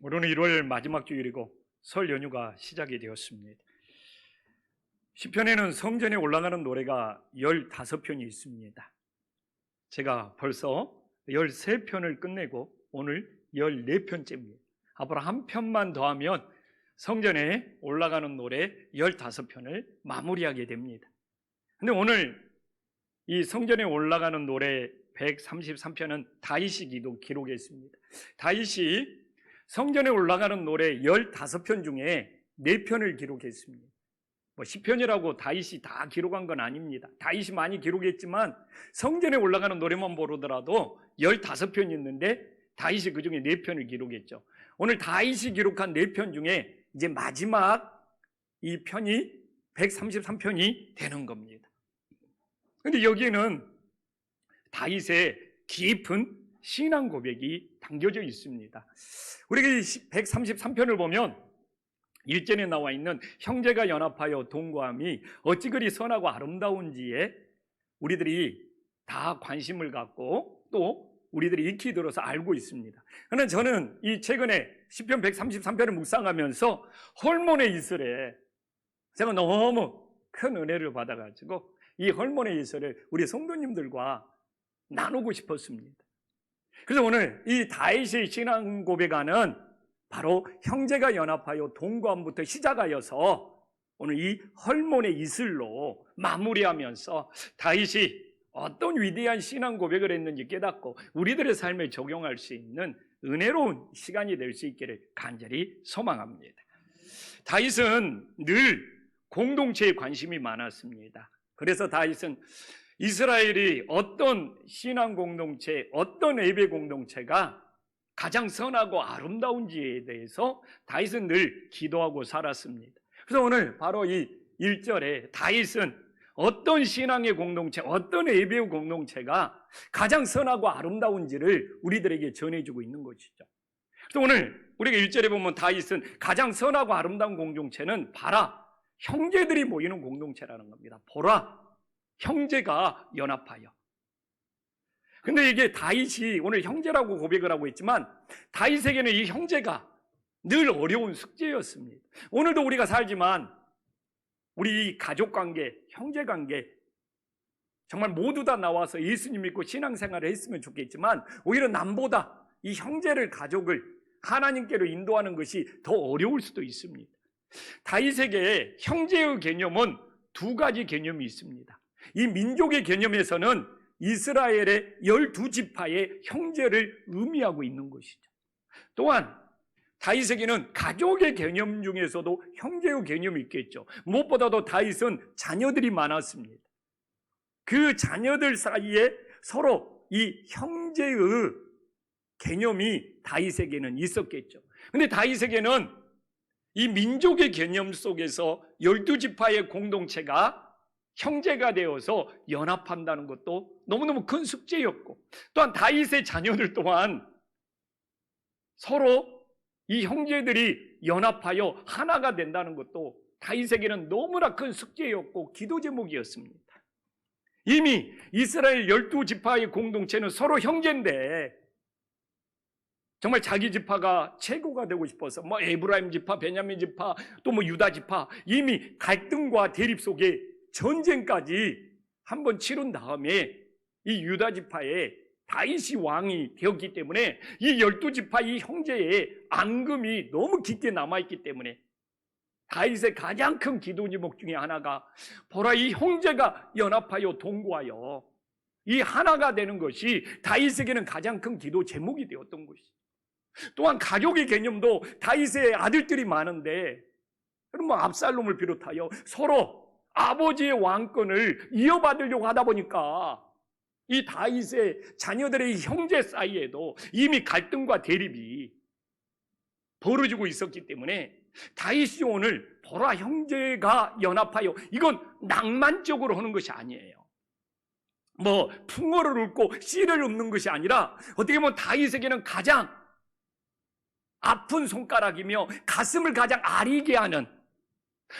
오늘은 1월 마지막 주일이고 설 연휴가 시작이 되었습니다. 시편에는 성전에 올라가는 노래가 15편이 있습니다. 제가 벌써 13편을 끝내고 오늘 14편째입니다. 앞으로 한 편만 더 하면 성전에 올라가는 노래 15편을 마무리하게 됩니다. 근데 오늘 이 성전에 올라가는 노래 133편은 다윗이 기록했습니다. 다윗이 성전에 올라가는 노래 15편 중에 4편을 기록했습니다. 시편이라고 다윗이 다 기록한 건 아닙니다. 다윗이 많이 기록했지만 성전에 올라가는 노래만 보더라도 15편이 있는데 다윗이 그 중에 4편을 기록했죠. 오늘 다윗이 기록한 4편 중에 이제 마지막 이 편이 133편이 되는 겁니다. 그런데 여기에는 다윗의 깊은 신앙 고백이 담겨져 있습니다. 우리가 이 133편을 보면 1절에 나와 있는 형제가 연합하여 동거함이 어찌 그리 선하고 아름다운지에 우리들이 다 관심을 갖고 또 우리들이 익히 들어서 알고 있습니다. 그러나 저는 이 최근에 시편 133편을 묵상하면서 헐몬의 이슬에 제가 너무 큰 은혜를 받아가지고 이 헐몬의 이슬을 우리 성도님들과 나누고 싶었습니다. 그래서 오늘 이 다윗의 신앙 고백하는 바로 형제가 연합하여 동거함부터 시작하여서 오늘 이 헐몬의 이슬로 마무리하면서 다윗이 어떤 위대한 신앙 고백을 했는지 깨닫고 우리들의 삶에 적용할 수 있는 은혜로운 시간이 될 수 있기를 간절히 소망합니다. 다윗은 늘 공동체에 관심이 많았습니다. 그래서 다윗은 이스라엘이 어떤 신앙 공동체, 어떤 예배 공동체가 가장 선하고 아름다운지에 대해서 다윗은 늘 기도하고 살았습니다. 그래서 오늘 바로 이 1절에 다윗은 어떤 신앙의 공동체, 어떤 예배의 공동체가 가장 선하고 아름다운지를 우리들에게 전해주고 있는 것이죠. 그래서 오늘 우리가 1절에 보면 다윗은 가장 선하고 아름다운 공동체는 봐라, 형제들이 모이는 공동체라는 겁니다. 보라, 형제가 연합하여. 근데 이게 다윗이 오늘 형제라고 고백을 하고 있지만 다윗에게는 이 형제가 늘 어려운 숙제였습니다. 오늘도 우리가 살지만 우리 가족관계, 형제관계 정말 모두 다 나와서 예수님 믿고 신앙생활을 했으면 좋겠지만 오히려 남보다 이 형제를, 가족을 하나님께로 인도하는 것이 더 어려울 수도 있습니다. 다윗에게 형제의 개념은 2가지 개념이 있습니다. 이 민족의 개념에서는 이스라엘의 12지파의 형제를 의미하고 있는 것이죠. 또한 다윗에게는 가족의 개념 중에서도 형제의 개념이 있겠죠. 무엇보다도 다윗은 자녀들이 많았습니다. 그 자녀들 사이에 서로 이 형제의 개념이 다윗에게는 있었겠죠. 그런데 다윗에게는 이 민족의 개념 속에서 12지파의 공동체가 형제가 되어서 연합한다는 것도 너무너무 큰 숙제였고, 또한 다윗의 자녀들 또한 서로 이 형제들이 연합하여 하나가 된다는 것도 다윗에게는 너무나 큰 숙제였고 기도 제목이었습니다. 이미 이스라엘 12지파의 공동체는 서로 형제인데 정말 자기 지파가 최고가 되고 싶어서 에브라임 지파, 베냐민 지파, 또 유다 지파 이미 갈등과 대립 속에 전쟁까지 한번 치른 다음에 이 유다 지파에 다윗이 왕이 되었기 때문에 이 12지파 이 형제의 앙금이 너무 깊게 남아있기 때문에 다윗의 가장 큰 기도 제목 중에 하나가 보라, 이 형제가 연합하여 동거하여 이 하나가 되는 것이 다윗에게는 가장 큰 기도 제목이 되었던 것이죠. 또한 가족의 개념도 다윗의 아들들이 많은데 그럼 압살롬을 비롯하여 서로 아버지의 왕권을 이어받으려고 하다 보니까 이 다윗의 자녀들의 형제 사이에도 이미 갈등과 대립이 벌어지고 있었기 때문에 다윗이 오늘 보라, 형제가 연합하여, 이건 낭만적으로 하는 것이 아니에요. 풍어를 읊고 씨를 읊는 것이 아니라 어떻게 보면 다윗에게는 가장 아픈 손가락이며 가슴을 가장 아리게 하는,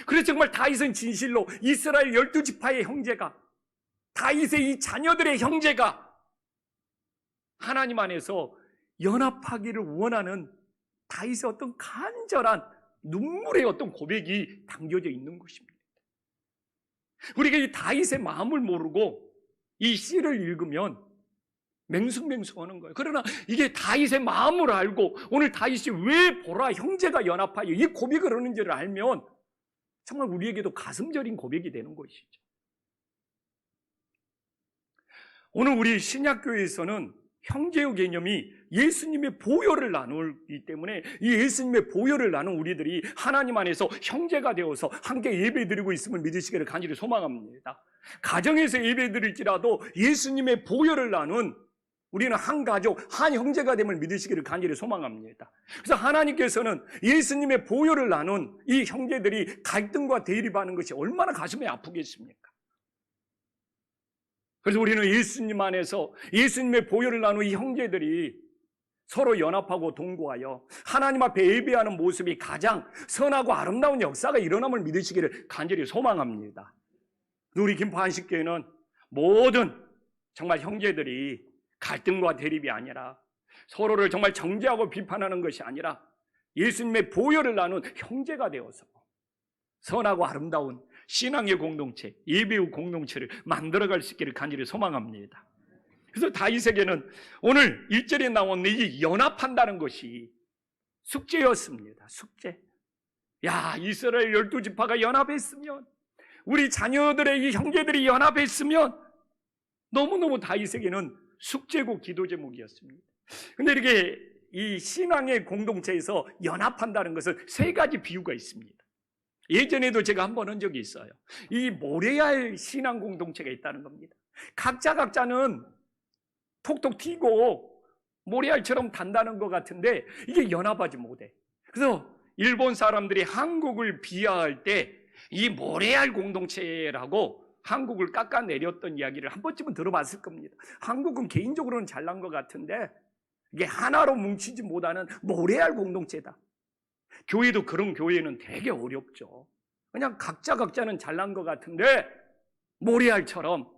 그래서 정말 다윗은 진실로 이스라엘 12지파의 형제가, 다윗의 이 자녀들의 형제가 하나님 안에서 연합하기를 원하는 다윗의 어떤 간절한 눈물의 어떤 고백이 담겨져 있는 것입니다. 우리가 이 다윗의 마음을 모르고 이 시를 읽으면 맹숭맹숭하는 거예요. 그러나 이게 다윗의 마음을 알고 오늘 다윗이 왜 보라 형제가 연합하여 이 고백을 하는지를 알면 정말 우리에게도 가슴 저린 고백이 되는 것이죠. 오늘 우리 신약교회에서는 형제의 개념이 예수님의 보혈을 나누기 때문에 이 예수님의 보혈을 나눈 우리들이 하나님 안에서 형제가 되어서 함께 예배드리고 있음을 믿으시기를 간절히 소망합니다. 가정에서 예배드릴지라도 예수님의 보혈을 나눈 우리는 한 가족, 한 형제가 됨을 믿으시기를 간절히 소망합니다. 그래서 하나님께서는 예수님의 보혈을 나눈 이 형제들이 갈등과 대립하는 것이 얼마나 가슴이 아프겠습니까? 그래서 우리는 예수님 안에서 예수님의 보혈을 나눈 이 형제들이 서로 연합하고 동거하여 하나님 앞에 예배하는 모습이 가장 선하고 아름다운 역사가 일어남을 믿으시기를 간절히 소망합니다. 우리 김포한식교회는 모든 정말 형제들이 갈등과 대립이 아니라 서로를 정말 정죄하고 비판하는 것이 아니라 예수님의 보혈을 나눈 형제가 되어서 선하고 아름다운 신앙의 공동체, 예배의 공동체를 만들어갈 수 있기를 간절히 소망합니다. 그래서 다윗에게는 오늘 1절에 나온 이 연합한다는 것이 숙제였습니다. 숙제. 야, 이스라엘 12지파가 연합했으면, 우리 자녀들의 이 형제들이 연합했으면 너무너무 다윗에게는 숙제고 기도 제목이었습니다. 그런데 이렇게 이 신앙의 공동체에서 연합한다는 것은 세 가지 비유가 있습니다. 예전에도 제가 한 번 한 적이 있어요. 이 모래알 신앙 공동체가 있다는 겁니다. 각자는 톡톡 튀고 모래알처럼 단단한 것 같은데 이게 연합하지 못해. 그래서 일본 사람들이 한국을 비하할 때 이 모래알 공동체라고 한국을 깎아내렸던 이야기를 한 번쯤은 들어봤을 겁니다. 한국은 개인적으로는 잘난 것 같은데 이게 하나로 뭉치지 못하는 모래알 공동체다. 교회도 그런 교회는 되게 어렵죠. 그냥 각자는 잘난 것 같은데 모래알처럼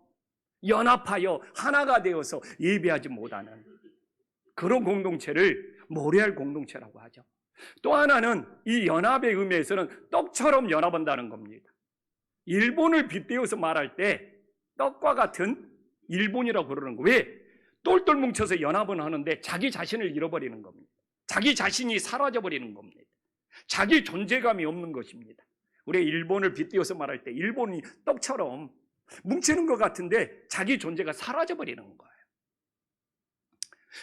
연합하여 하나가 되어서 예배하지 못하는 그런 공동체를 모래알 공동체라고 하죠. 또 하나는 이 연합의 의미에서는 떡처럼 연합한다는 겁니다. 일본을 빗대어서 말할 때 떡과 같은 일본이라고 그러는 거예요. 왜? 똘똘 뭉쳐서 연합은 하는데 자기 자신을 잃어버리는 겁니다. 자기 자신이 사라져버리는 겁니다. 자기 존재감이 없는 것입니다. 우리 일본을 빗대어서 말할 때 일본이 떡처럼 뭉치는 것 같은데 자기 존재가 사라져버리는 거예요.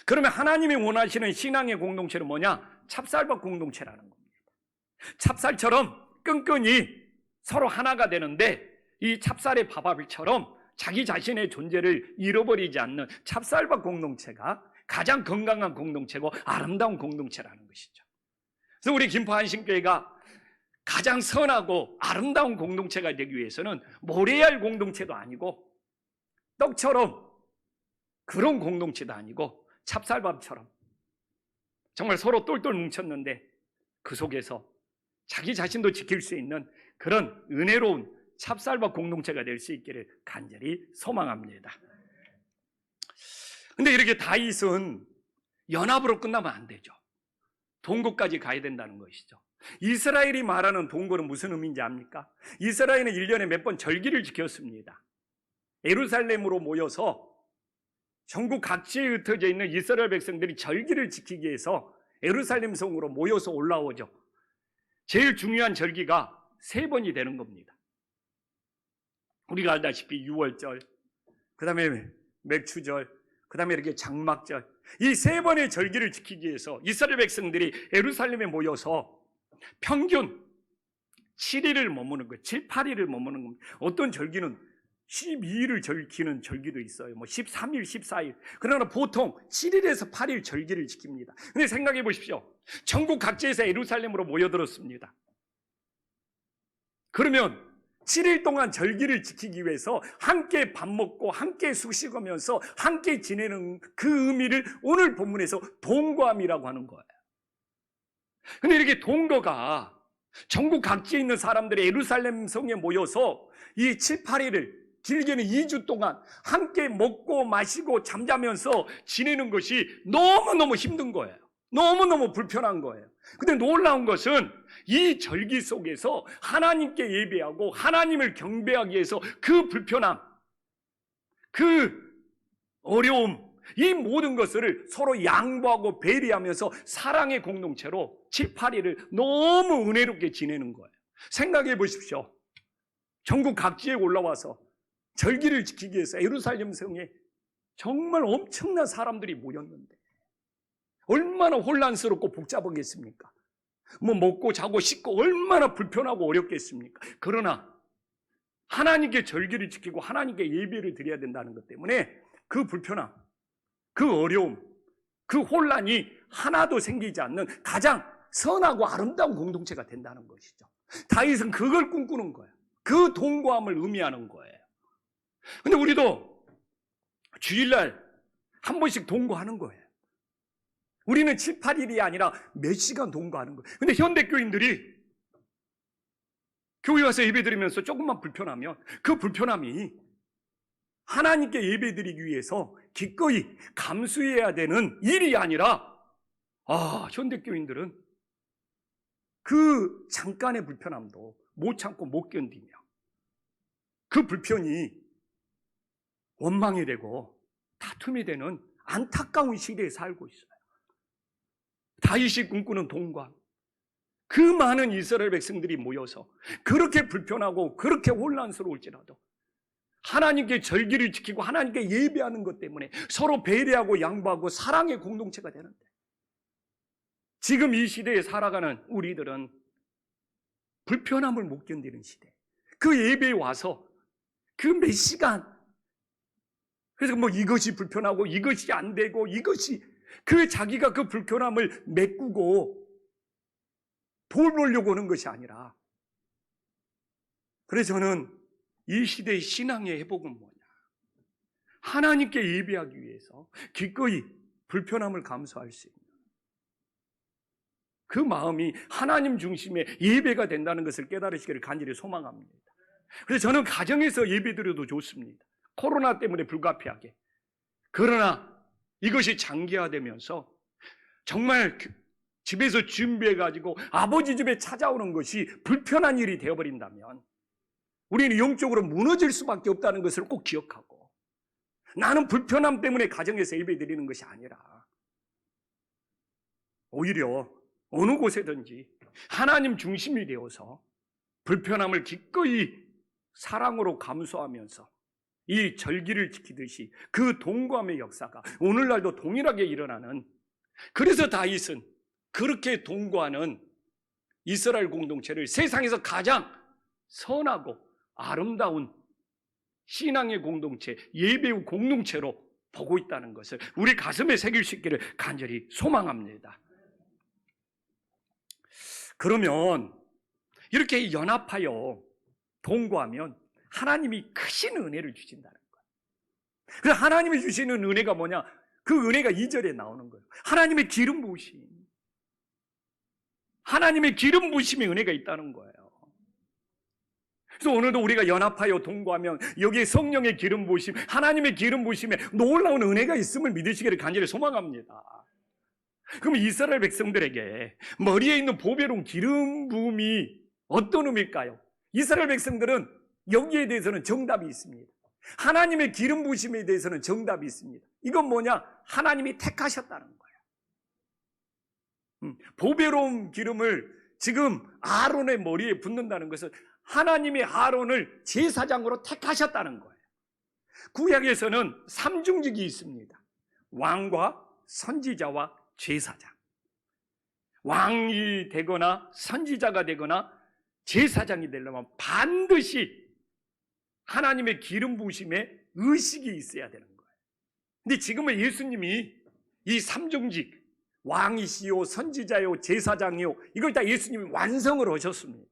그러면 하나님이 원하시는 신앙의 공동체는 뭐냐? 찹쌀밥 공동체라는 겁니다. 찹쌀처럼 끈끈이 서로 하나가 되는데 이 찹쌀의 밥알처럼 자기 자신의 존재를 잃어버리지 않는 찹쌀밥 공동체가 가장 건강한 공동체고 아름다운 공동체라는 것이죠. 그래서 우리 김포한신교회가 가장 선하고 아름다운 공동체가 되기 위해서는 모래알 공동체도 아니고 떡처럼 그런 공동체도 아니고 찹쌀밥처럼 정말 서로 똘똘 뭉쳤는데 그 속에서 자기 자신도 지킬 수 있는 그런 은혜로운 찹쌀밥 공동체가 될 수 있기를 간절히 소망합니다. 근데 이렇게 다윗은 연합으로 끝나면 안 되죠. 동거까지 가야 된다는 것이죠. 이스라엘이 말하는 동거는 무슨 의미인지 압니까? 이스라엘은 1년에 몇 번 절기를 지켰습니다. 예루살렘으로 모여서 전국 각지에 흩어져 있는 이스라엘 백성들이 절기를 지키기 위해서 예루살렘 성으로 모여서 올라오죠. 제일 중요한 절기가 3번이 되는 겁니다. 우리가 알다시피 유월절, 그 다음에 맥추절, 그 다음에 이렇게 장막절, 이 3번의 절기를 지키기 위해서 이스라엘 백성들이 예루살렘에 모여서 평균 7일을 머무는 거예요. 7, 8일을 머무는 겁니다. 어떤 절기는 12일을 지키는 절기도 있어요. 13일, 14일. 그러나 보통 7일에서 8일 절기를 지킵니다. 근데 생각해 보십시오. 전국 각지에서 예루살렘으로 모여들었습니다. 그러면 7일 동안 절기를 지키기 위해서 함께 밥 먹고 함께 숙식하면서 함께 지내는 그 의미를 오늘 본문에서 동거함이라고 하는 거예요. 근데 이렇게 동거가 전국 각지에 있는 사람들이 예루살렘 성에 모여서 이 7, 8일을 길게는 2주 동안 함께 먹고 마시고 잠자면서 지내는 것이 너무너무 힘든 거예요. 너무너무 불편한 거예요. 근데 놀라운 것은 이 절기 속에서 하나님께 예배하고 하나님을 경배하기 위해서 그 불편함, 그 어려움, 이 모든 것을 서로 양보하고 배려하면서 사랑의 공동체로 7, 8일을 너무 은혜롭게 지내는 거예요. 생각해 보십시오. 전국 각지에 올라와서 절기를 지키기 위해서 예루살렘 성에 정말 엄청난 사람들이 모였는데 얼마나 혼란스럽고 복잡하겠습니까? 뭐 먹고 자고 씻고 얼마나 불편하고 어렵겠습니까? 그러나 하나님께 절기를 지키고 하나님께 예배를 드려야 된다는 것 때문에 그 불편함, 그 어려움, 그 혼란이 하나도 생기지 않는 가장 선하고 아름다운 공동체가 된다는 것이죠. 다윗은 그걸 꿈꾸는 거예요. 그 동거함을 의미하는 거예요. 근데 우리도 주일날 한 번씩 동거하는 거예요. 우리는 7, 8일이 아니라 몇 시간 동거하는 거예요. 근데 현대교인들이 교회 와서 예배 드리면서 조금만 불편하면 그 불편함이 하나님께 예배 드리기 위해서 기꺼이 감수해야 되는 일이 아니라 현대교인들은 그 잠깐의 불편함도 못 참고 못 견디며 그 불편이 원망이 되고 다툼이 되는 안타까운 시대에 살고 있어요. 다윗이 꿈꾸는 동거함, 그 많은 이스라엘 백성들이 모여서 그렇게 불편하고 그렇게 혼란스러울지라도 하나님께 절기를 지키고 하나님께 예배하는 것 때문에 서로 배려하고 양보하고 사랑의 공동체가 되는데, 지금 이 시대에 살아가는 우리들은 불편함을 못 견디는 시대, 그 예배에 와서 그 몇 시간, 그래서 뭐 이것이 불편하고 이것이 안 되고 이것이, 그 자기가 그 불편함을 메꾸고 돌보려고 하는 것이 아니라, 그래서 저는 이 시대의 신앙의 회복은 뭐냐, 하나님께 예배하기 위해서 기꺼이 불편함을 감수할 수 있는 그 마음이 하나님 중심의 예배가 된다는 것을 깨달으시기를 간절히 소망합니다. 그래서 저는 가정에서 예배드려도 좋습니다. 코로나 때문에 불가피하게. 그러나 이것이 장기화되면서 정말 집에서 준비해가지고 아버지 집에 찾아오는 것이 불편한 일이 되어버린다면 우리는 영적으로 무너질 수밖에 없다는 것을 꼭 기억하고, 나는 불편함 때문에 가정에서 예배드리는 것이 아니라 오히려 어느 곳에든지 하나님 중심이 되어서 불편함을 기꺼이 사랑으로 감수하면서 이 절기를 지키듯이 그 동거함의 역사가 오늘날도 동일하게 일어나는, 그래서 다윗은 그렇게 동거하는 이스라엘 공동체를 세상에서 가장 선하고 아름다운 신앙의 공동체, 예배의 공동체로 보고 있다는 것을 우리 가슴에 새길 수 있기를 간절히 소망합니다. 그러면 이렇게 연합하여 동거하면 하나님이 크신 은혜를 주신다는 거예요. 그래서 하나님이 주시는 은혜가 뭐냐? 그 은혜가 2절에 나오는 거예요. 하나님의 기름 부으심. 하나님의 기름 부으심의 은혜가 있다는 거예요. 그래서 오늘도 우리가 연합하여 동거하면 여기에 성령의 기름 부으심, 하나님의 기름 부으심에 놀라운 은혜가 있음을 믿으시기를 간절히 소망합니다. 그럼 이스라엘 백성들에게 머리에 있는 보배로운 기름 부음이 어떤 의미일까요? 이스라엘 백성들은 여기에 대해서는 정답이 있습니다. 하나님의 기름 부으심에 대해서는 정답이 있습니다. 이건 뭐냐? 하나님이 택하셨다는 거예요. 보배로운 기름을 지금 아론의 머리에 붓는다는 것은 하나님이 아론을 제사장으로 택하셨다는 거예요. 구약에서는 삼중직이 있습니다. 왕과 선지자와 제사장. 왕이 되거나 선지자가 되거나 제사장이 되려면 반드시 하나님의 기름 부으심에 의식이 있어야 되는 거예요. 근데 지금은 예수님이 이 삼중직, 왕이시요 선지자요 제사장이요, 이걸 다 예수님이 완성을 하셨습니다.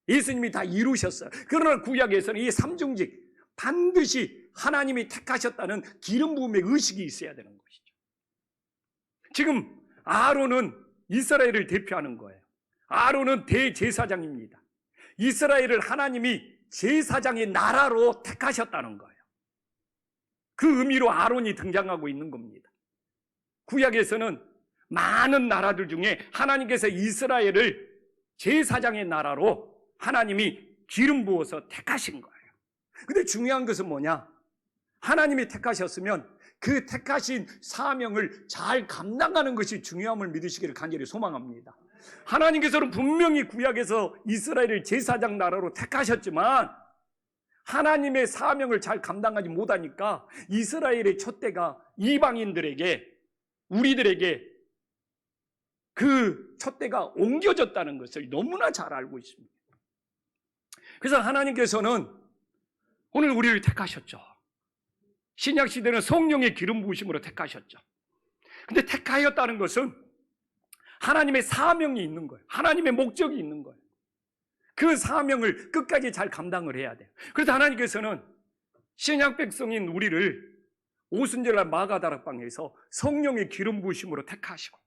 예수님이 다 이루셨어요. 그러나 구약에서는 이 삼중직, 반드시 하나님이 택하셨다는 기름 부음의 의식이 있어야 되는 것이죠. 지금 아론은 이스라엘을 대표하는 거예요. 아론은 대제사장입니다. 이스라엘을 하나님이 제사장의 나라로 택하셨다는 거예요. 그 의미로 아론이 등장하고 있는 겁니다. 구약에서는 많은 나라들 중에 하나님께서 이스라엘을 제사장의 나라로 하나님이 기름 부어서 택하신 거예요. 근데 중요한 것은 뭐냐? 하나님이 택하셨으면 그 택하신 사명을 잘 감당하는 것이 중요함을 믿으시기를 간절히 소망합니다. 하나님께서는 분명히 구약에서 이스라엘을 제사장 나라로 택하셨지만 하나님의 사명을 잘 감당하지 못하니까 이스라엘의 촛대가 이방인들에게, 우리들에게 그 촛대가 옮겨졌다는 것을 너무나 잘 알고 있습니다. 그래서 하나님께서는 오늘 우리를 택하셨죠. 신약 시대는 성령의 기름 부으심으로 택하셨죠. 근데 택하였다는 것은 하나님의 사명이 있는 거예요. 하나님의 목적이 있는 거예요. 그 사명을 끝까지 잘 감당을 해야 돼요. 그래서 하나님께서는 신약 백성인 우리를 오순절날 마가다락방에서 성령의 기름 부으심으로 택하시고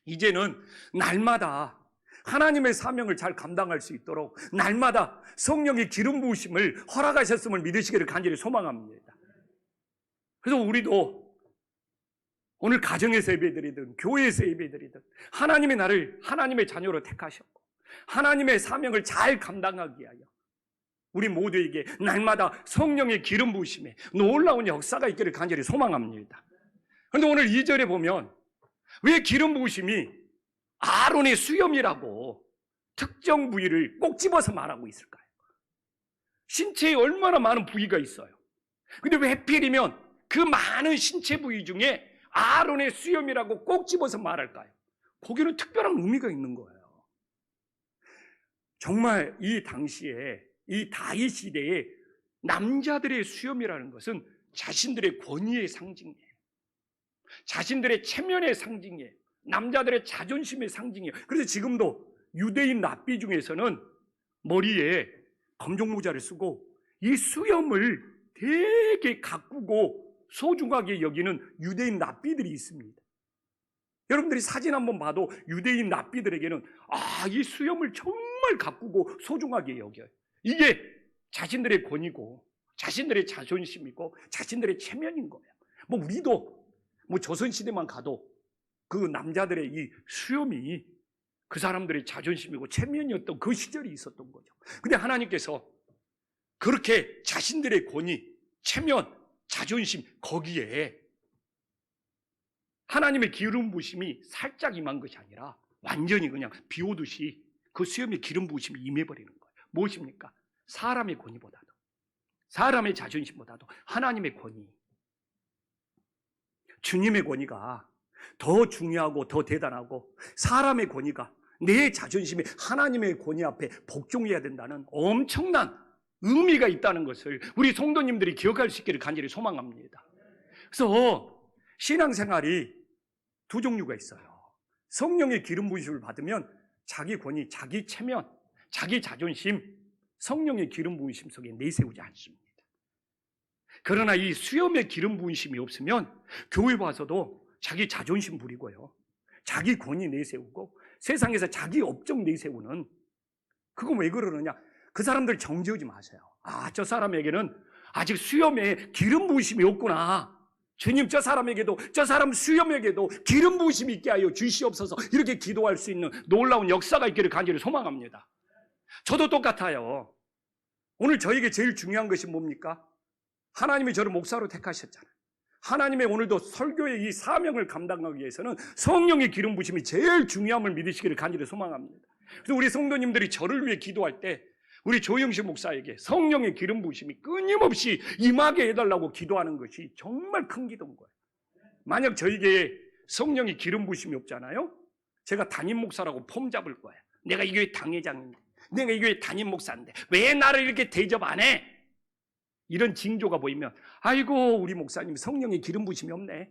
이제는 날마다 하나님의 사명을 잘 감당할 수 있도록 날마다 성령의 기름 부으심을 허락하셨음을 믿으시기를 간절히 소망합니다. 그래서 우리도 오늘 가정에서 예배드리든 교회에서 예배드리든 하나님의 나를 하나님의 자녀로 택하셨고 하나님의 사명을 잘 감당하기 위하여 우리 모두에게 날마다 성령의 기름 부으심에 놀라운 역사가 있기를 간절히 소망합니다. 그런데 오늘 2절에 보면 왜 기름 부으심이 아론의 수염이라고 특정 부위를 꼭 집어서 말하고 있을까요? 신체에 얼마나 많은 부위가 있어요. 근데 왜 하필이면 그 많은 신체 부위 중에 아론의 수염이라고 꼭 집어서 말할까요? 거기는 특별한 의미가 있는 거예요. 정말 이 당시에 이 다윗 시대에 남자들의 수염이라는 것은 자신들의 권위의 상징이에요. 자신들의 체면의 상징이에요. 남자들의 자존심의 상징이에요. 그래서 지금도 유대인 랍비 중에서는 머리에 검정모자를 쓰고 이 수염을 되게 가꾸고 소중하게 여기는 유대인 랍비들이 있습니다. 여러분들이 사진 한번 봐도 유대인 랍비들에게는 이 수염을 정말 가꾸고 소중하게 여겨요. 이게 자신들의 권위고 자신들의 자존심이고 자신들의 체면인 거예요. 우리도 조선시대만 가도 그 남자들의 이 수염이 그 사람들의 자존심이고 체면이었던 그 시절이 있었던 거죠. 근데 하나님께서 그렇게 자신들의 권위, 체면, 자존심 거기에 하나님의 기름 부으심이 살짝 임한 것이 아니라 완전히 그냥 비 오듯이 그 수염에 기름 부으심이 임해버리는 거예요. 무엇입니까? 사람의 권위보다도, 사람의 자존심보다도 하나님의 권위, 주님의 권위가 더 중요하고 더 대단하고 사람의 권위가 내 자존심에 하나님의 권위 앞에 복종해야 된다는 엄청난 의미가 있다는 것을 우리 성도님들이 기억할 수 있기를 간절히 소망합니다. 그래서 신앙생활이 두 종류가 있어요. 성령의 기름 부으심을 받으면 자기 권위, 자기 체면, 자기 자존심 성령의 기름 부으심 속에 내세우지 않습니다. 그러나 이 수염의 기름 부으심이 없으면 교회 와서도 자기 자존심 부리고요, 자기 권위 내세우고 세상에서 자기 업적 내세우는, 그건 왜 그러느냐? 그 사람들 정죄하지 마세요. 저 사람에게는 아직 수염에 기름 부으심이 없구나. 주님, 저 사람에게도, 저 사람 수염에게도 기름 부으심이 있게 하여 주시옵소서. 이렇게 기도할 수 있는 놀라운 역사가 있기를 간절히 소망합니다. 저도 똑같아요. 오늘 저에게 제일 중요한 것이 뭡니까? 하나님이 저를 목사로 택하셨잖아요. 하나님의 오늘도 설교의 이 사명을 감당하기 위해서는 성령의 기름 부으심이 제일 중요함을 믿으시기를 간절히 소망합니다. 그래서 우리 성도님들이 저를 위해 기도할 때 우리 조영식 목사에게 성령의 기름 부으심이 끊임없이 임하게 해달라고 기도하는 것이 정말 큰 기도인 거예요. 만약 저에게 성령의 기름 부으심이 없잖아요, 제가 담임 목사라고 폼 잡을 거예요. 내가 이 교회 당회장인데, 내가 이 교회 담임 목사인데 왜 나를 이렇게 대접 안 해? 이런 징조가 보이면 아이고, 우리 목사님 성령의 기름 부으심이 없네,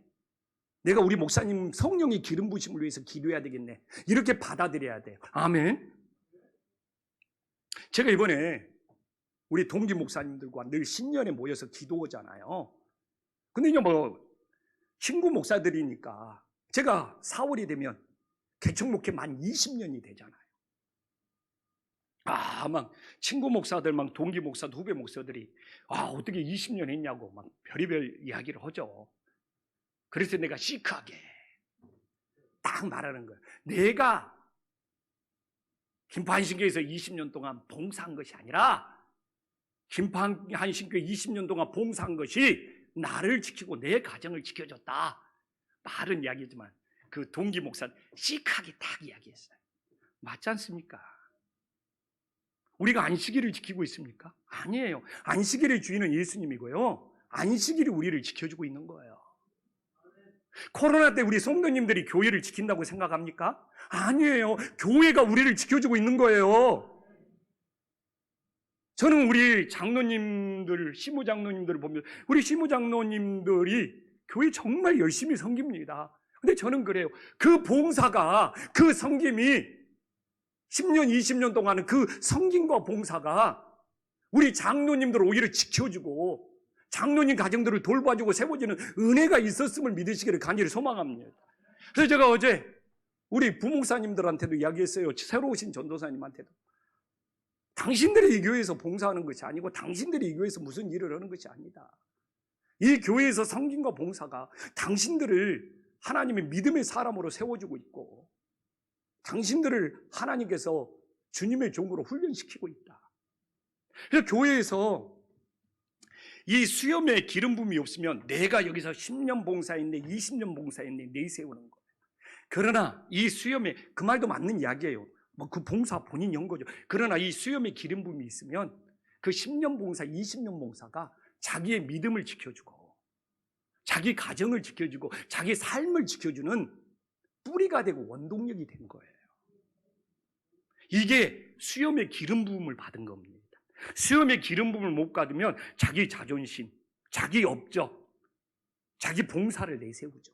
내가 우리 목사님 성령의 기름 부으심을 위해서 기도해야 되겠네, 이렇게 받아들여야 돼요. 아멘. 제가 이번에 우리 동기 목사님들과 늘 신년에 모여서 기도하잖아요. 근데 이제 친구 목사들이니까 제가 4월이 되면 개척 목회 만 20년이 되잖아요. 막 친구 목사들, 막 동기 목사들, 후배 목사들이 어떻게 20년 했냐고 막 별의별 이야기를 하죠. 그래서 내가 시크하게 딱 말하는 거예요. 내가 김포한신교에서 20년 동안 봉사한 것이 아니라 김포한신교에 20년 동안 봉사한 것이 나를 지키고 내 가정을 지켜줬다. 말은 이야기지만 그 동기 목사는 시크하게 딱 이야기했어요. 맞지 않습니까? 우리가 안식일을 지키고 있습니까? 아니에요. 안식일의 주인은 예수님이고요. 안식일이 우리를 지켜주고 있는 거예요. 코로나 때 우리 성도님들이 교회를 지킨다고 생각합니까? 아니에요. 교회가 우리를 지켜주고 있는 거예요. 저는 우리 장로님들, 시무장로님들을 보면 우리 시무장로님들이 교회 정말 열심히 섬깁니다. 근데 저는 그래요. 그 봉사가, 그 섬김이 10년, 20년 동안은 그 섬김과 봉사가 우리 장로님들을 오히려 지켜주고 장로님 가정들을 돌봐주고 세워지는 은혜가 있었음을 믿으시기를 간절히 소망합니다. 그래서 제가 어제 우리 부목사님들한테도 이야기했어요. 새로 오신 전도사님한테도. 당신들이 이 교회에서 봉사하는 것이 아니고 당신들이 이 교회에서 무슨 일을 하는 것이 아니다. 이 교회에서 섬김과 봉사가 당신들을 하나님의 믿음의 사람으로 세워주고 있고 당신들을 하나님께서 주님의 종으로 훈련시키고 있다. 그래서 교회에서 이 수염에 기름 부음이 없으면 내가 여기서 10년 봉사했네, 20년 봉사했네, 내세우는 거예요. 그러나 이 수염에, 그 말도 맞는 이야기예요. 뭐 그 봉사 본인이 한 거죠. 그러나 이 수염에 기름 부음이 있으면 그 10년 봉사, 20년 봉사가 자기의 믿음을 지켜주고 자기 가정을 지켜주고 자기 삶을 지켜주는 뿌리가 되고 원동력이 된 거예요. 이게 수염의 기름 부음을 받은 겁니다. 수염의 기름 부음을 못 받으면 자기 자존심, 자기 업적, 자기 봉사를 내세우죠.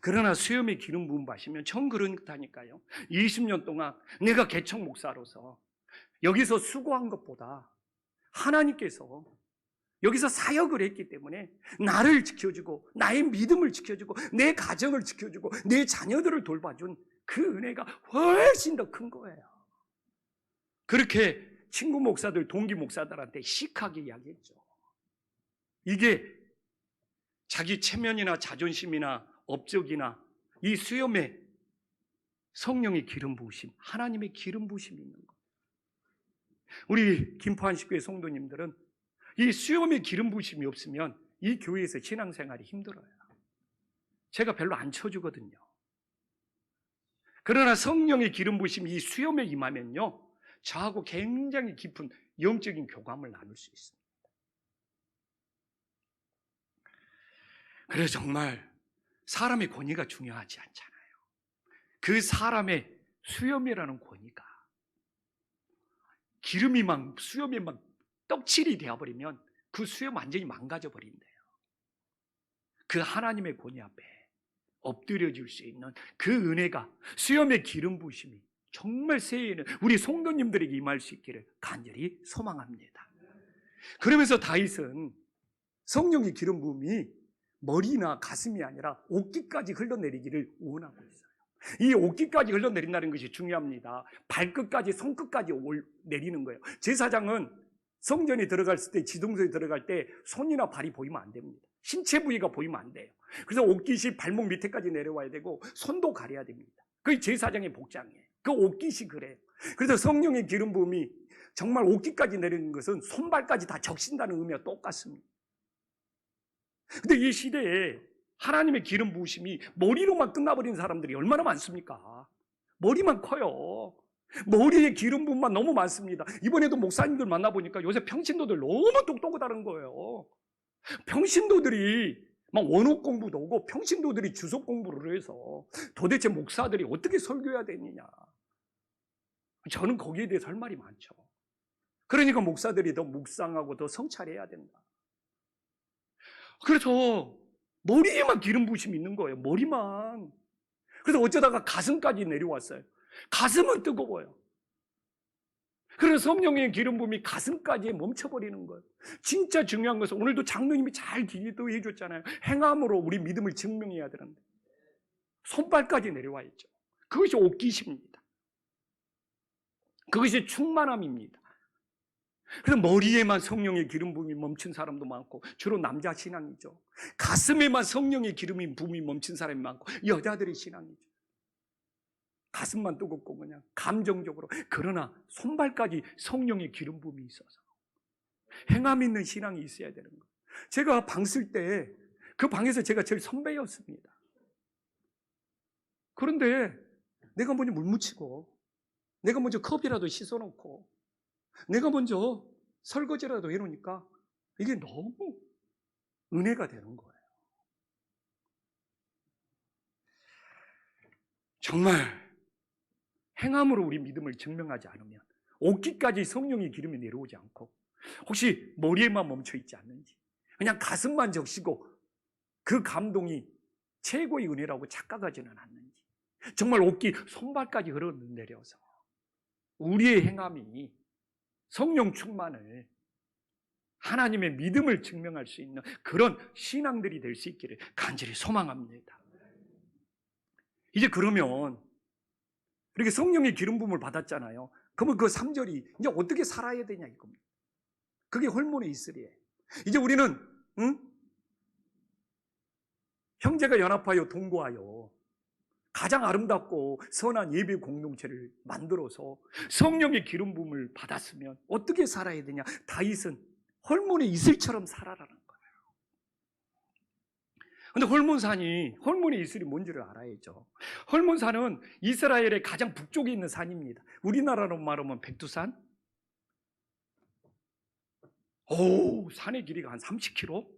그러나 수염의 기름 부음 받으면 전 그렇다니까요. 20년 동안 내가 개척 목사로서 여기서 수고한 것보다 하나님께서 여기서 사역을 했기 때문에 나를 지켜주고 나의 믿음을 지켜주고 내 가정을 지켜주고 내 자녀들을 돌봐준 그 은혜가 훨씬 더 큰 거예요. 그렇게 친구 목사들, 동기 목사들한테 시크하게 이야기했죠. 이게 자기 체면이나 자존심이나 업적이나 이 수염에 성령의 기름 부으심, 하나님의 기름 부으심이 있는 거예요. 우리 김포한식교회 성도님들은 이 수염에 기름 부으심이 없으면 이 교회에서 신앙생활이 힘들어요. 제가 별로 안 쳐주거든요. 그러나 성령의 기름 부으심이 이 수염에 임하면요, 저하고 굉장히 깊은 영적인 교감을 나눌 수 있습니다. 그래서 정말 사람의 권위가 중요하지 않잖아요. 그 사람의 수염이라는 권위가 기름이 막 수염이 막 떡칠이 되어버리면 그 수염 완전히 망가져 버린대요. 그 하나님의 권위 앞에 엎드려질 수 있는 그 은혜가, 수염의 기름 부으심이 정말 새해에는 우리 성도님들에게 임할 수 있기를 간절히 소망합니다. 그러면서 다윗은 성령의 기름 부음이 머리나 가슴이 아니라 옷깃까지 흘러내리기를 원하고 있어요. 이 옷깃까지 흘러내린다는 것이 중요합니다. 발끝까지, 손끝까지 내리는 거예요. 제사장은 성전에 들어갔을 때, 지동소에 들어갈 때 손이나 발이 보이면 안 됩니다. 신체 부위가 보이면 안 돼요. 그래서 옷깃이 발목 밑에까지 내려와야 되고 손도 가려야 됩니다. 그게 제사장의 복장이에요. 그 옷깃이 그래요. 그래서 성령의 기름 부음이 정말 옷깃까지 내리는 것은 손발까지 다 적신다는 의미와 똑같습니다. 근데 이 시대에 하나님의 기름 부으심이 머리로만 끝나버리는 사람들이 얼마나 많습니까? 머리만 커요. 머리에 기름 부음만 너무 많습니다. 이번에도 목사님들 만나보니까 요새 평신도들 너무 똑똑하다는 거예요. 평신도들이 막 원어 공부도 오고 평신도들이 주석 공부를 해서 도대체 목사들이 어떻게 설교해야 되느냐. 저는 거기에 대해서 할 말이 많죠. 그러니까 목사들이 더 묵상하고 더 성찰해야 된다. 그래서 머리에만 기름 부으심이 있는 거예요. 머리만. 그래서 어쩌다가 가슴까지 내려왔어요. 가슴은 뜨거워요. 그래서 성령의 기름 부음이 가슴까지 멈춰버리는 거예요. 진짜 중요한 것은 오늘도 장로님이 잘 기도해 줬잖아요. 행함으로 우리 믿음을 증명해야 되는데 손발까지 내려와 있죠. 그것이 옷깃입니다. 그것이 충만함입니다. 그래서 머리에만 성령의 기름 부음이 멈춘 사람도 많고, 주로 남자 신앙이죠. 가슴에만 성령의 기름이 부음이 멈춘 사람이 많고, 여자들의 신앙이죠. 가슴만 뜨겁고 그냥 감정적으로. 그러나 손발까지 성령의 기름 부음이 있어서 행함 있는 신앙이 있어야 되는 거예요. 제가 방 쓸 때 그 방에서 제가 제일 선배였습니다. 그런데 내가 먼저 물 묻히고, 내가 먼저 컵이라도 씻어놓고, 내가 먼저 설거지라도 해놓으니까 이게 너무 은혜가 되는 거예요. 정말 행함으로 우리 믿음을 증명하지 않으면, 옷깃까지 성령의 기름이 내려오지 않고, 혹시 머리에만 멈춰 있지 않는지, 그냥 가슴만 적시고 그 감동이 최고의 은혜라고 착각하지는 않는지, 정말 옷깃 손발까지 흘러내려서 우리의 행함이 성령 충만을, 하나님의 믿음을 증명할 수 있는 그런 신앙들이 될 수 있기를 간절히 소망합니다. 이제 그러면 이렇게 성령의 기름 부음을 받았잖아요. 그러면 그 3절이 이제 어떻게 살아야 되냐 이겁니다. 그게 홀몬의 이슬이에요. 이제 우리는 형제가 연합하여 동거하여 가장 아름답고 선한 예배 공동체를 만들어서 성령의 기름 부음을 받았으면 어떻게 살아야 되냐? 다윗은 홀몬의 이슬처럼 살아라는 거예요. 근데 홀몬의 이슬이 뭔지를 알아야죠. 홀몬산은 이스라엘의 가장 북쪽에 있는 산입니다. 우리나라로 말하면 백두산. 산의 길이가 한 30km?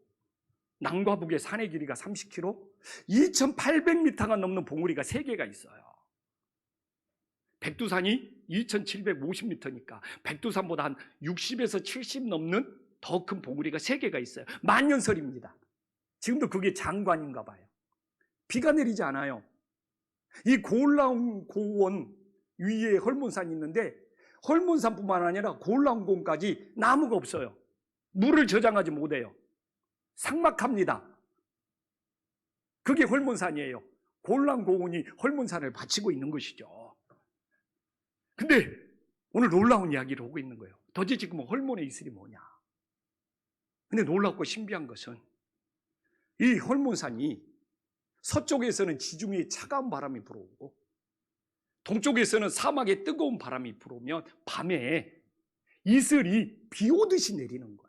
남과 북의 산의 길이가 30km? 2,800m가 넘는 봉우리가 3개가 있어요. 백두산이 2,750m니까 백두산보다 한 60에서 70 넘는 더 큰 봉우리가 3개가 있어요. 만년설입니다. 지금도 그게 장관인가 봐요. 비가 내리지 않아요. 이 고올라운 고원 위에 헐몬산이 있는데, 헐몬산뿐만 아니라 고올라운 고원까지 나무가 없어요. 물을 저장하지 못해요. 삭막합니다. 그게 헐몬산이에요. 고올라운 고원이 헐몬산을 바치고 있는 것이죠. 근데 오늘 놀라운 이야기를 하고 있는 거예요. 도대체 지금 헐몬의 이슬이 뭐냐? 근데 놀랍고 신비한 것은 이 헐몬산이 서쪽에서는 지중해의 차가운 바람이 불어오고 동쪽에서는 사막의 뜨거운 바람이 불어오면 밤에 이슬이 비 오듯이 내리는 거예요.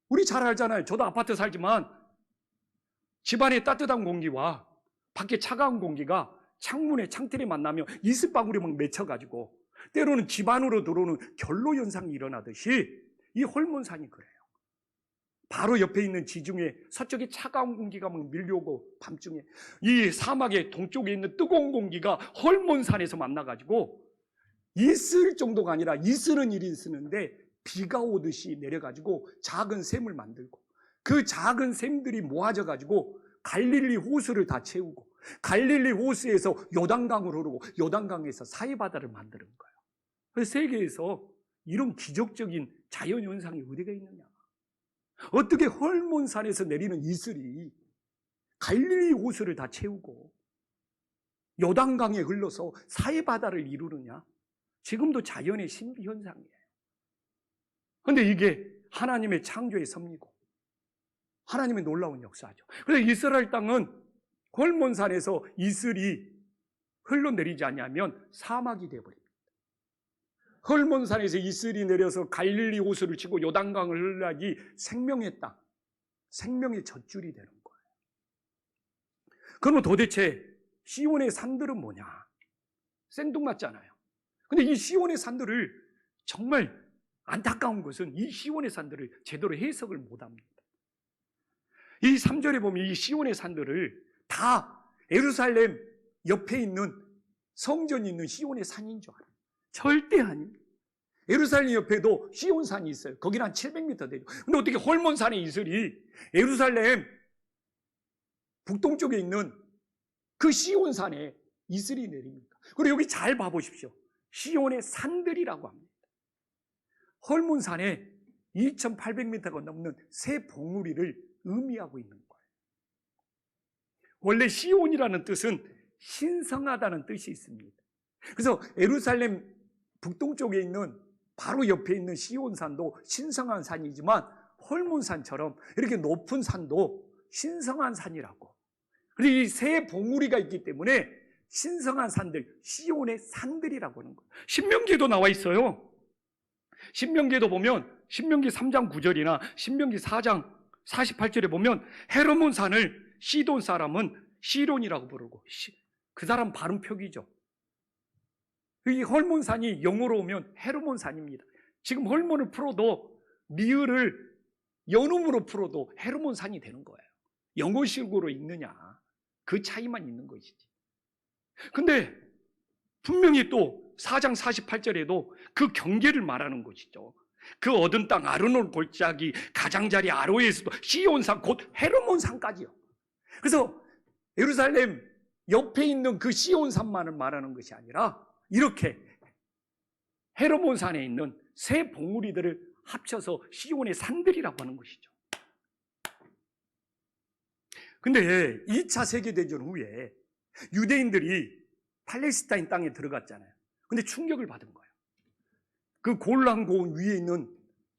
우리 잘 알잖아요. 저도 아파트 살지만 집안의 따뜻한 공기와 밖에 차가운 공기가 창문에 창틀에 만나면 이슬방울이 막 맺혀가지고 때로는 집 안으로 들어오는 결로 현상이 일어나듯이 이 헐몬산이 그래요. 바로 옆에 있는 지중해 서쪽에 차가운 공기가 막 밀려오고 밤중에 이 사막의 동쪽에 있는 뜨거운 공기가 헐몬산에서 만나가지고 이슬 정도가 아니라 이슬은 일이 쓰는데 비가 오듯이 내려가지고 작은 샘을 만들고 그 작은 샘들이 모아져가지고 갈릴리 호수를 다 채우고 갈릴리 호수에서 요단강으로 흐르고 요단강에서 사해바다를 만드는 거예요. 그래서 세계에서 이런 기적적인 자연현상이 어디가 있느냐? 어떻게 헐몬산에서 내리는 이슬이 갈릴리 호수를 다 채우고 요단강에 흘러서 사해바다를 이루느냐? 지금도 자연의 신비현상이에요. 그런데 이게 하나님의 창조의 섭리고 하나님의 놀라운 역사죠. 그래서 이스라엘 땅은 헐몬산에서 이슬이 흘러내리지 않냐면 사막이 되어버립니다. 헐몬산에서 이슬이 내려서 갈릴리 호수를 치고 요단강을 흘러야지 생명의 땅, 생명의 젖줄이 되는 거예요. 그러면 도대체 시온의 산들은 뭐냐? 생뚱맞잖아요. 근데 이 시온의 산들을 정말 안타까운 것은 이 시온의 산들을 제대로 해석을 못합니다. 이 3절에 보면 이 시온의 산들을 다 예루살렘 옆에 있는 성전이 있는 시온의 산인 줄 알아요. 절대 아닙니다. 예루살렘 옆에도 시온산이 있어요. 거기는 한 700m 되죠. 근데 어떻게 헐몬산의 이슬이 예루살렘 북동쪽에 있는 그 시온산에 이슬이 내립니까? 그리고 여기 잘 봐보십시오. 시온의 산들이라고 합니다. 헐몬산에 2,800m가 넘는 새 봉우리를 의미하고 있는 거예요. 원래 시온이라는 뜻은 신성하다는 뜻이 있습니다. 그래서 예루살렘 북동쪽에 있는 바로 옆에 있는 시온산도 신성한 산이지만 헐몬산처럼 이렇게 높은 산도 신성한 산이라고. 그리고 이 새 봉우리가 있기 때문에 신성한 산들, 시온의 산들이라고 하는 거예요. 신명기에도 나와 있어요. 신명기에도 보면 신명기 3장 9절이나 신명기 4장 48절에 보면 헤르몬 산을 시돈 사람은 시론이라고 부르고, 그 사람 발음 표기죠. 이 헐몬산이 영어로 오면 헤르몬 산입니다. 지금 헐몬을 풀어도 리을을 연음으로 풀어도 헤르몬 산이 되는 거예요. 영어식으로 읽느냐, 그 차이만 있는 것이지. 근데 분명히 또 4장 48절에도 그 경계를 말하는 것이죠. 그 얻은 땅 아르논 골짜기 가장자리 아로에서도 시온산 곧 헤르몬산까지요. 그래서 예루살렘 옆에 있는 그 시온산만을 말하는 것이 아니라 이렇게 헤르몬산에 있는 세 봉우리들을 합쳐서 시온의 산들이라고 하는 것이죠. 근데 2차 세계대전 후에 유대인들이 팔레스타인 땅에 들어갔잖아요. 근데 충격을 받은 거예요. 그 골란 고원 위에 있는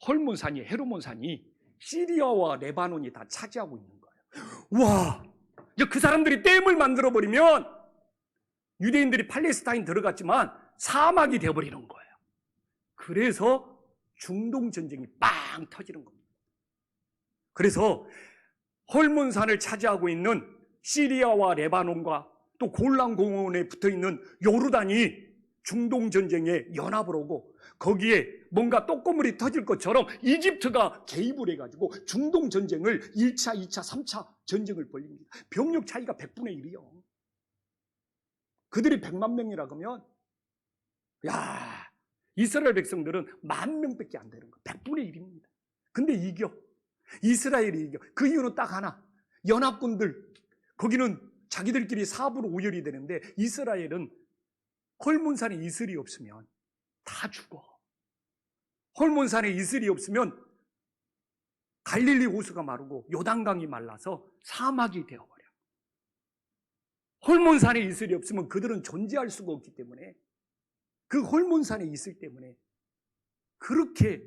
헐몬산이, 헤르몬산이 시리아와 레바논이 다 차지하고 있는 거예요. 와, 이제 그 사람들이 댐을 만들어버리면 유대인들이 팔레스타인 들어갔지만 사막이 되어버리는 거예요. 그래서 중동 전쟁이 빵 터지는 겁니다. 그래서 헐몬산을 차지하고 있는 시리아와 레바논과 또 골란 고원에 붙어있는 요르단이 중동 전쟁에 연합을 오고, 거기에 뭔가 떡고물이 터질 것처럼 이집트가 개입을 해가지고 중동 전쟁을 1차, 2차, 3차 전쟁을 벌립니다. 병력 차이가 100분의 1이요. 그들이 100만 명이라 그러면, 야, 이스라엘 백성들은 10,000명밖에 안 되는 거예요. 100분의 1입니다. 근데 이겨. 이스라엘이 이겨. 그 이유는 딱 하나. 연합군들, 거기는 자기들끼리 사부로 오열이 되는데 이스라엘은 헐몬산에 이슬이 없으면 다 죽어. 헐몬산에 이슬이 없으면 갈릴리 호수가 마르고 요단강이 말라서 사막이 되어버려. 헐몬산에 이슬이 없으면 그들은 존재할 수가 없기 때문에, 그 헐몬산에 있을 때문에 그렇게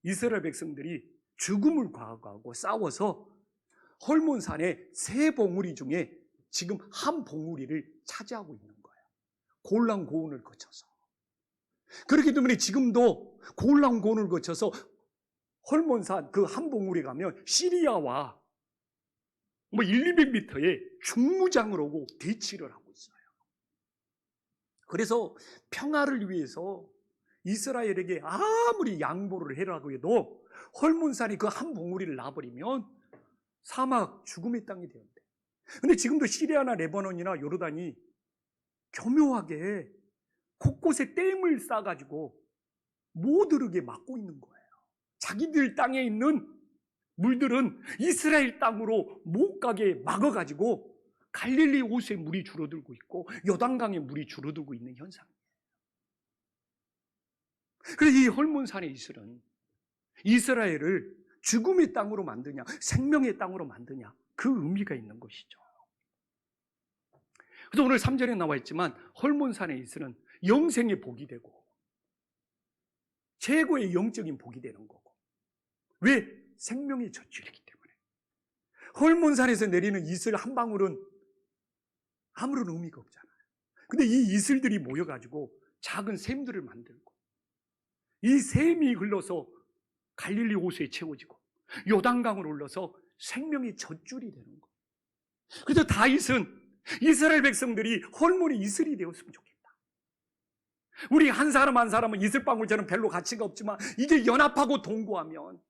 이스라엘 백성들이 죽음을 과거하고 싸워서 헐몬산의 세 봉우리 중에 지금 한 봉우리를 차지하고 있는 거예요. 골란 고원을 거쳐서. 그렇기 때문에 지금도 골란 고원을 거쳐서 헐몬산 그 한 봉우리 가면 시리아와 200m의 중무장을 오고 대치를 하고 있어요. 그래서 평화를 위해서 이스라엘에게 아무리 양보를 해라고 해도 헐몬산이 그 한 봉우리를 놔버리면 사막 죽음의 땅이 되는데, 근데 지금도 시리아나 레바논이나 요르단이 교묘하게 곳곳에 댐을 쌓아가지고 못 오르게 막고 있는 거예요. 자기들 땅에 있는 물들은 이스라엘 땅으로 못 가게 막아가지고 갈릴리 호수에 물이 줄어들고 있고 요단강에 물이 줄어들고 있는 현상이에요. 그래서 이 헐몬산의 이슬은 이스라엘을 죽음의 땅으로 만드냐 생명의 땅으로 만드냐, 그 의미가 있는 것이죠. 그래서 오늘 3절에 나와 있지만 헐몬산의 이슬은 영생의 복이 되고 최고의 영적인 복이 되는 거고, 왜? 생명의 젖줄이기 때문에. 헐몬산에서 내리는 이슬 한 방울은 아무런 의미가 없잖아요. 근데 이 이슬들이 모여가지고 작은 샘들을 만들고, 이 샘이 흘러서 갈릴리 호수에 채워지고 요단강을 흘러서 생명의 젖줄이 되는 거예요. 그래서 다윗은 이스라엘 백성들이 헐몬의 이슬이 되었으면 좋겠다. 우리 한 사람 한 사람은 이슬방울처럼 별로 가치가 없지만 이게 연합하고 동거하면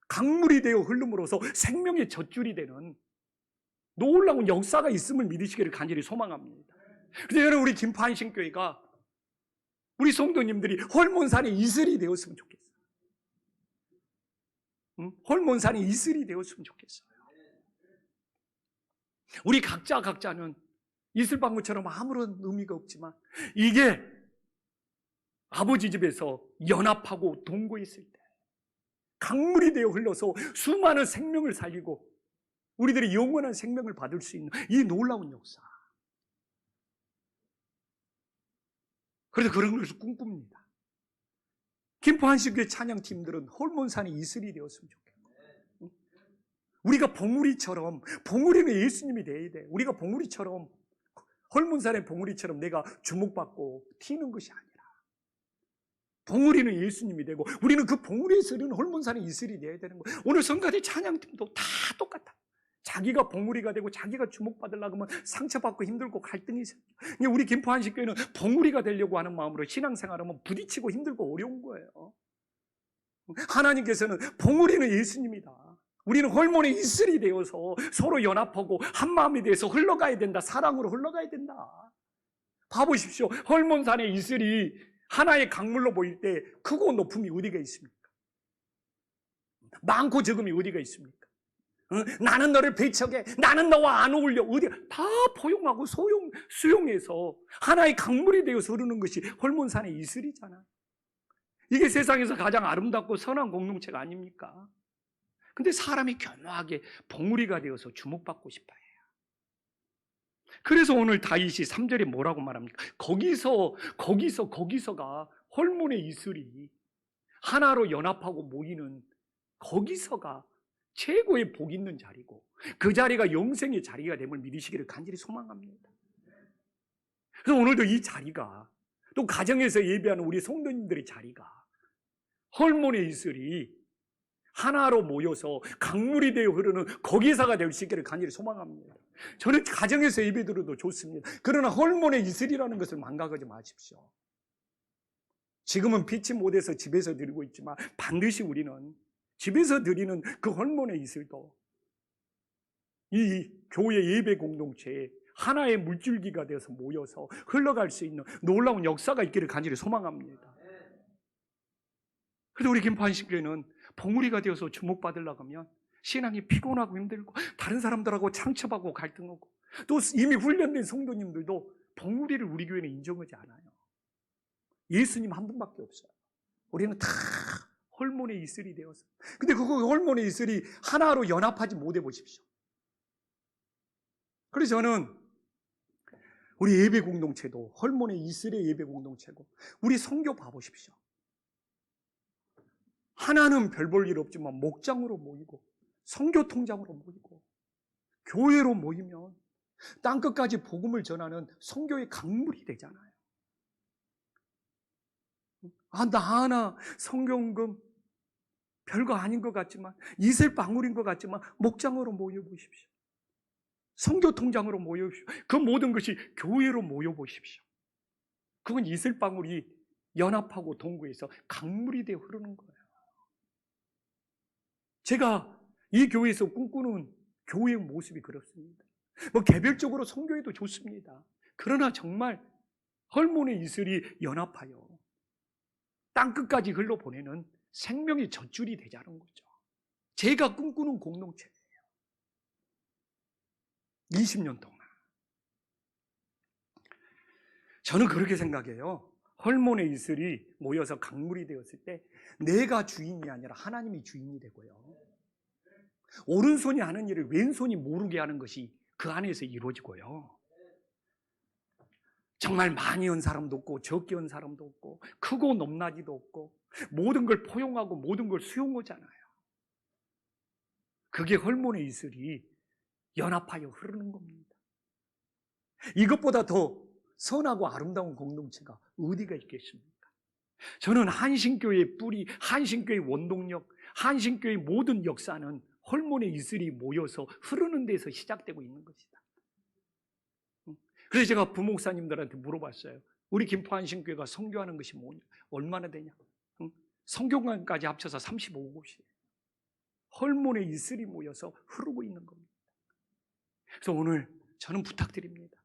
강물이 되어 흐름으로써 생명의 젖줄이 되는 놀라운 역사가 있음을 믿으시기를 간절히 소망합니다. 그래서 여러분, 우리 김포한신교회가 우리 성도님들이 헐몬산의 이슬이 되었으면 좋겠어요. 헐몬산의 이슬이 되었으면 좋겠어요. 우리 각자는 이슬방울처럼 아무런 의미가 없지만 이게 아버지 집에서 연합하고 동거했을 때 강물이 되어 흘러서 수많은 생명을 살리고 우리들이 영원한 생명을 받을 수 있는 이 놀라운 역사. 그래서 그런 것을 꿈꿉니다. 김포한식교회 찬양팀들은 헐몬산의 이슬이 되었으면 좋겠고, 우리가 봉우리처럼, 봉우리는 예수님이 되어야 돼. 우리가 봉우리처럼 헐문산의 봉우리처럼 내가 주목받고 튀는 것이 아니라 봉우리는 예수님이 되고 우리는 그 봉우리에서 흐르는 헐문산의 이슬이 되어야 되는 거예요. 오늘 성가대 찬양팀도 다 똑같아. 자기가 봉우리가 되고 자기가 주목받으려고 하면 상처받고 힘들고 갈등이 생겨. 우리 김포 한식교회는 봉우리가 되려고 하는 마음으로 신앙생활하면 부딪히고 힘들고 어려운 거예요. 하나님께서는 봉우리는 예수님이다. 우리는 헐몬의 이슬이 되어서 서로 연합하고 한마음이 돼서 흘러가야 된다. 사랑으로 흘러가야 된다. 봐보십시오. 헐몬산의 이슬이 하나의 강물로 보일 때 크고 높음이 어디가 있습니까? 많고 적음이 어디가 있습니까? 나는 너를 배척해. 나는 너와 안 어울려. 어디 다 포용하고 수용해서 하나의 강물이 되어서 흐르는 것이 헐몬산의 이슬이잖아. 이게 세상에서 가장 아름답고 선한 공동체가 아닙니까? 근데 사람이 교묘하게 봉우리가 되어서 주목받고 싶어 해요. 그래서 오늘 다윗이 3절에 뭐라고 말합니까? 거기서가 헐몬의 이슬이 하나로 연합하고 모이는 거기서가 최고의 복 있는 자리고 그 자리가 영생의 자리가 됨을 믿으시기를 간절히 소망합니다. 그래서 오늘도 이 자리가 또 가정에서 예배하는 우리 성도님들의 자리가 헐몬의 이슬이 하나로 모여서 강물이 되어 흐르는 거기서가 될 수 있기를 간절히 소망합니다. 저는 가정에서 예배 드려도 좋습니다. 그러나 헐몬의 이슬이라는 것을 망각하지 마십시오. 지금은 빛이 못해서 집에서 드리고 있지만 반드시 우리는 집에서 드리는 그 헐몬의 이슬도 이 교회 예배 공동체에 하나의 물줄기가 되어서 모여서 흘러갈 수 있는 놀라운 역사가 있기를 간절히 소망합니다. 그래도 우리 김포한식교회는 봉우리가 되어서 주목받으려고 하면 신앙이 피곤하고 힘들고 다른 사람들하고 상처받고 갈등하고 또 이미 훈련된 성도님들도 봉우리를 우리 교회는 인정하지 않아요. 예수님 한 분밖에 없어요. 우리는 다 헐몬의 이슬이 되어서. 근데 그 헐몬의 이슬이 하나로 연합하지 못해 보십시오. 그래서 저는 우리 예배 공동체도 헐몬의 이슬의 예배 공동체고 우리 성교 봐보십시오. 하나는 별 볼 일 없지만 목장으로 모이고 성교 통장으로 모이고 교회로 모이면 땅끝까지 복음을 전하는 성교의 강물이 되잖아요. 나 하나 성경금 별거 아닌 것 같지만 이슬방울인 것 같지만 목장으로 모여보십시오. 성교통장으로 모여보십시오. 그 모든 것이 교회로 모여보십시오. 그건 이슬방울이 연합하고 동거해서 강물이 되어 흐르는 거예요. 제가 이 교회에서 꿈꾸는 교회의 모습이 그렇습니다. 개별적으로 성교회도 좋습니다. 그러나 정말 헐몬의 이슬이 연합하여 땅끝까지 흘러보내는 생명의 젖줄이 되자는 거죠. 제가 꿈꾸는 공동체예요. 20년 동안. 저는 그렇게 생각해요. 헐몬의 이슬이 모여서 강물이 되었을 때 내가 주인이 아니라 하나님이 주인이 되고요. 오른손이 하는 일을 왼손이 모르게 하는 것이 그 안에서 이루어지고요. 정말 많이 한 사람도 없고 적게 한 사람도 없고 크고 높낮이도 없고 모든 걸 포용하고 모든 걸 수용하잖아요. 그게 헐몬의 이슬이 연합하여 흐르는 겁니다. 이것보다 더 선하고 아름다운 공동체가 어디가 있겠습니까? 저는 한신교회의 뿌리, 한신교회의 원동력, 한신교회의 모든 역사는 헐몬의 이슬이 모여서 흐르는 데서 시작되고 있는 것이다. 그래서 제가 부목사님들한테 물어봤어요. 우리 김포 한신교회가 선교하는 것이 뭐냐? 얼마나 되냐? 선교관까지 합쳐서 35곳이에요. 헐몬의 이슬이 모여서 흐르고 있는 겁니다. 그래서 오늘 저는 부탁드립니다.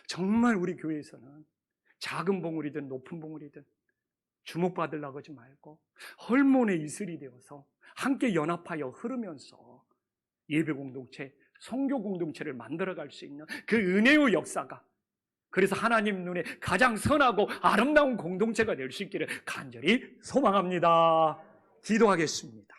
정말 우리 교회에서는 작은 봉우리든 높은 봉우리든 주목받으려고 하지 말고 헐몬의 이슬이 되어서 함께 연합하여 흐르면서 예배 공동체, 선교 공동체를 만들어갈 수 있는 그 은혜의 역사가, 그래서 하나님 눈에 가장 선하고 아름다운 공동체가 될 수 있기를 간절히 소망합니다. 기도하겠습니다.